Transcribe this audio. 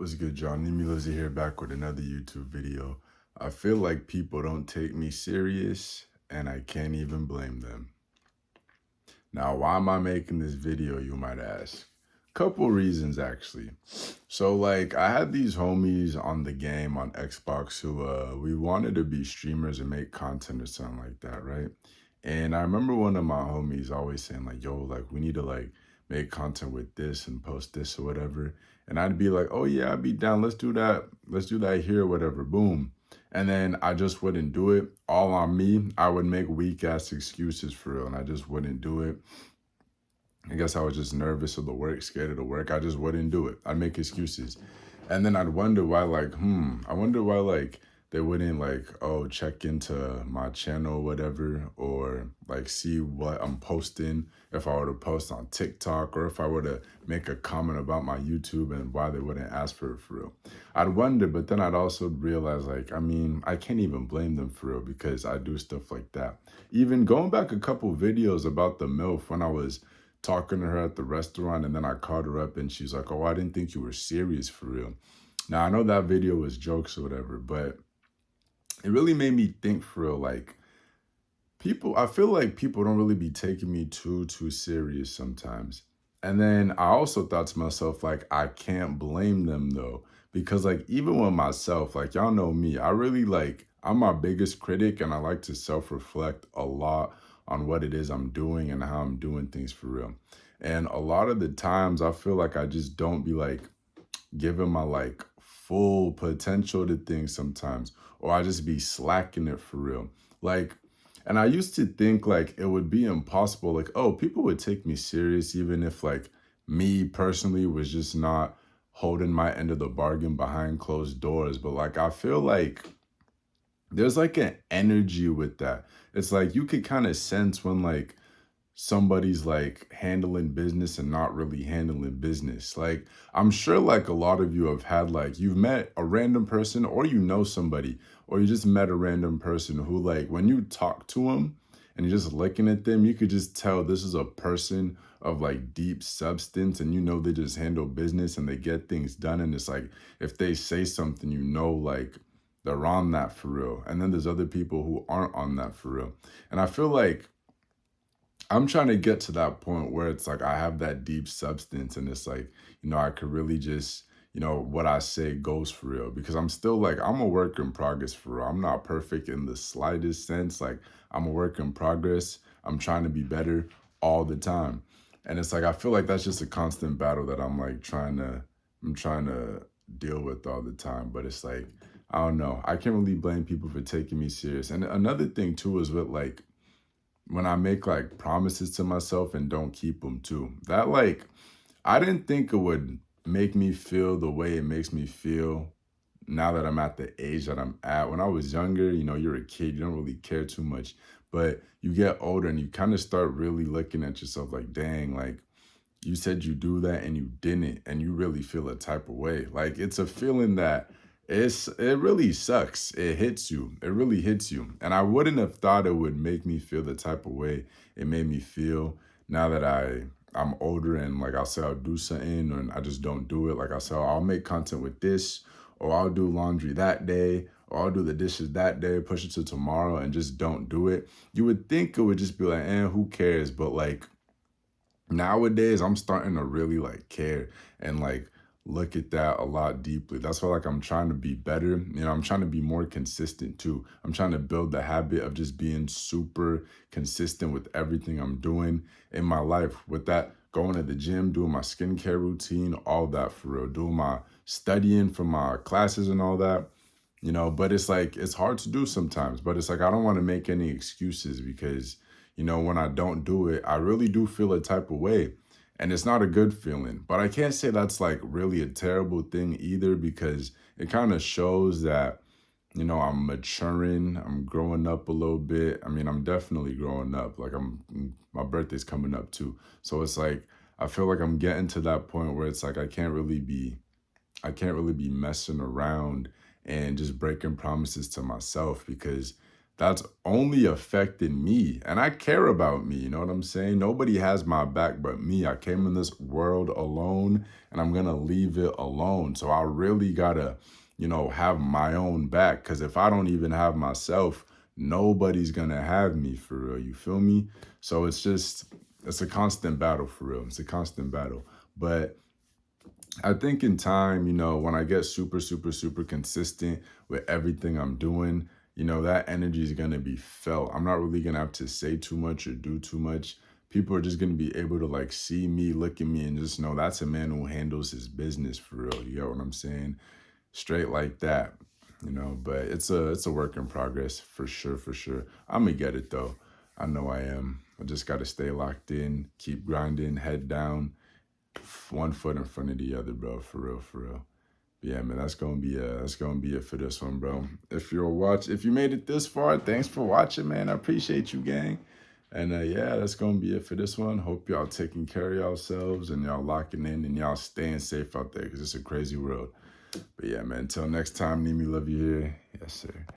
What's good, John? Nimi Lizzy here back with another YouTube video. I feel like people don't take me serious, and I can't even blame them. Now, why am I making this video, you might ask? Couple reasons, actually. So, like, I had these homies on the game on Xbox who, we wanted to be streamers and make content or something like that, right? And I remember one of my homies always saying, like, yo, like, we need to, like, make content with this and post this or whatever. And I'd be like, oh, yeah, I'd be down. Let's do that. Let's do that here, whatever. Boom. And then I just wouldn't do it. All on me. I would make weak ass excuses for real, and I just wouldn't do it. I guess I was just nervous of the work, scared of the work. I just wouldn't do it. I'd make excuses. And then I'd wonder why, like, I wonder why, like, they wouldn't, like, oh, check into my channel or whatever, or, like, see what I'm posting, if I were to post on TikTok, or if I were to make a comment about my YouTube and why they wouldn't ask for it for real. I'd wonder, but then I'd also realize, like, I mean, I can't even blame them for real because I do stuff like that. Even going back a couple videos about the MILF when I was talking to her at the restaurant, and then I called her up and she's like, oh, I didn't think you were serious for real. Now, I know that video was jokes or whatever, but it really made me think for real, like, I feel like people don't really be taking me too serious sometimes. And then I also thought to myself, like, I can't blame them though, because like, even with myself, like, y'all know me, I'm my biggest critic, and I like to self-reflect a lot on what it is I'm doing and how I'm doing things for real. And a lot of the times I feel like I just don't be like giving my like full potential to things sometimes, or I just be slacking it for real. Like, and I used to think like it would be impossible, like, oh, people would take me serious even if like me personally was just not holding my end of the bargain behind closed doors. But like, I feel like there's like an energy with that. It's like you could kind of sense when like somebody's like handling business and not really handling business. Like, I'm sure like a lot of you have had like, you've met a random person, or you know somebody, or you just met a random person who like when you talk to them and you're just looking at them, you could just tell this is a person of like deep substance, and you know they just handle business and they get things done. And it's like if they say something, you know, like they're on that for real. And then there's other people who aren't on that for real. And I feel like I'm trying to get to that point where it's like I have that deep substance, and it's like, I could really just, what I say goes for real, because I'm still like, I'm a work in progress for real. I'm not perfect in the slightest sense. Like, I'm a work in progress. I'm trying to be better all the time. And it's like, I feel like that's just a constant battle that I'm trying to deal with all the time. But it's like, I don't know. I can't really blame people for taking me serious. And another thing too is with like, when I make like promises to myself and don't keep them too. That like, I didn't think it would make me feel the way it makes me feel now that I'm at the age that I'm at. When I was younger, you're a kid, you don't really care too much. But you get older and you kind of start really looking at yourself like, dang, like you said you do that and you didn't, and you really feel a type of way. Like, it's a feeling that it really sucks. It hits you. It really hits you. And I wouldn't have thought it would make me feel the type of way it made me feel now that I'm older, and like I'll say I'll do something and I just don't do it. Like I say, I'll make content with this, or I'll do laundry that day, or I'll do the dishes that day, push it to tomorrow, and just don't do it. You would think it would just be like, who cares? But like, nowadays I'm starting to really like care and like look at that a lot deeply. That's why like I'm trying to be better. I'm trying to be more consistent too. I'm trying to build the habit of just being super consistent with everything I'm doing in my life. With that, going to the gym, doing my skincare routine, all that for real, doing my studying for my classes and all that. But it's like, it's hard to do sometimes, but it's like, I don't want to make any excuses because, when I don't do it, I really do feel a type of way, and it's not a good feeling. But I can't say that's like really a terrible thing either, because it kind of shows that, I'm maturing, I'm growing up a little bit. I mean, I'm definitely growing up. Like, my birthday's coming up too. So it's like, I feel like I'm getting to that point where it's like, I can't really be messing around and just breaking promises to myself, because that's only affecting me. And I care about me, you know what I'm saying? Nobody has my back but me. I came in this world alone and I'm gonna leave it alone. So I really gotta, have my own back. Cause if I don't even have myself, nobody's gonna have me for real. You feel me? So it's a constant battle for real. It's a constant battle. But I think in time, when I get super, super, super consistent with everything I'm doing, that energy is going to be felt. I'm not really going to have to say too much or do too much. People are just going to be able to like see me, look at me, and just know that's a man who handles his business for real. You get what I'm saying? Straight like that, but it's a work in progress for sure, for sure. I'm gonna get it though. I know I am. I just got to stay locked in, keep grinding, head down, one foot in front of the other, bro. For real, for real. But yeah, man, that's gonna be it for this one, bro. If you made it this far, thanks for watching, man. I appreciate you, gang. And yeah, that's gonna be it for this one. Hope y'all taking care of yourselves and y'all locking in and y'all staying safe out there because it's a crazy world. But yeah, man, until next time, need me, love you here. Yes, sir.